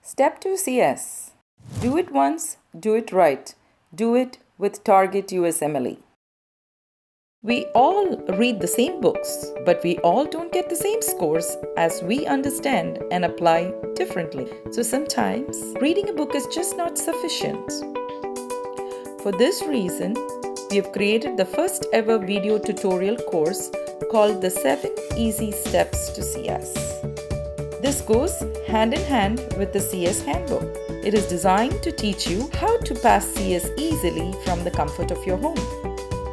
Step 2 CS. Do it once, do it right. Do it with Target USMLE. We all read the same books, but we all don't get the same scores as we understand and apply differently. So sometimes reading a book is just not sufficient. For this reason, we have created the first ever video tutorial course called the 7 Easy Steps to CS. This goes hand in hand with the CS handbook. It is designed to teach you how to pass CS easily from the comfort of your home.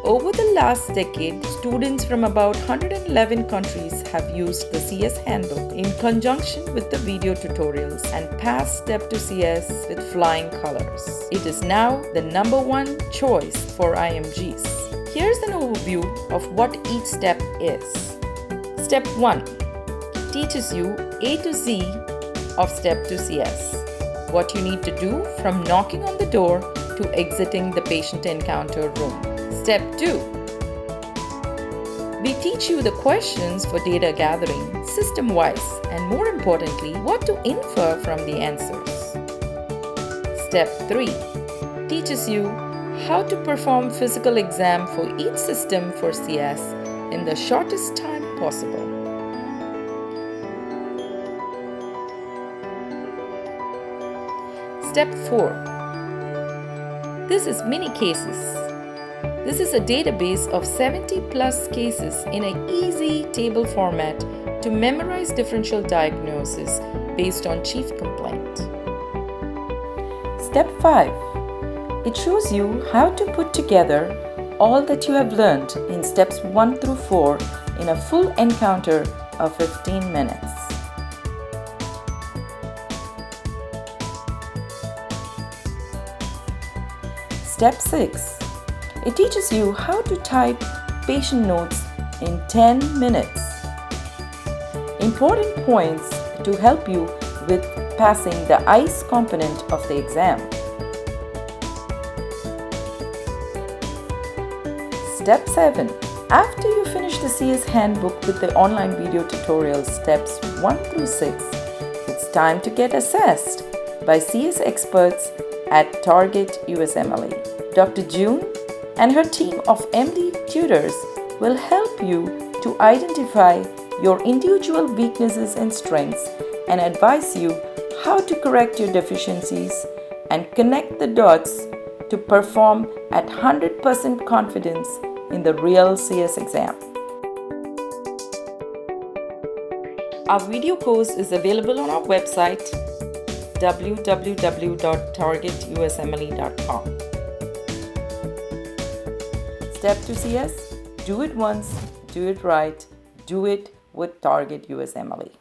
Over the last decade, students from about 111 countries have used the CS handbook in conjunction with the video tutorials and passed Step to CS with flying colors. It is now the #1 choice for IMGs. Here's an overview of what each step is. Step 1 teaches you A to Z of Step to CS. What you need to do from knocking on the door to exiting the patient encounter room. Step 2. We teach you the questions for data gathering, system-wise, and more importantly, what to infer from the answers. Step 3. Teaches you how to perform physical exam for each system for CS in the shortest time possible. Step 4. This is mini cases. This is a database of 70 plus cases in an easy table format to memorize differential diagnosis based on chief complaint. Step 5. It shows you how to put together all that you have learned in steps 1 through 4 in a full encounter of 15 minutes. Step 6. It teaches you how to type patient notes in 10 minutes. Important points to help you with passing the ICE component of the exam. Step 7. After you finish the CS handbook with the online video tutorials steps 1 through 6, it's time to get assessed by CS experts at Target USMLE. Dr. June and her team of MD tutors will help you to identify your individual weaknesses and strengths and advise you how to correct your deficiencies and connect the dots to perform at 100% confidence in the real CS exam. Our video course is available on our website www.targetusmle.com. Step to CS, do it once, do it right, do it with Target USMLE.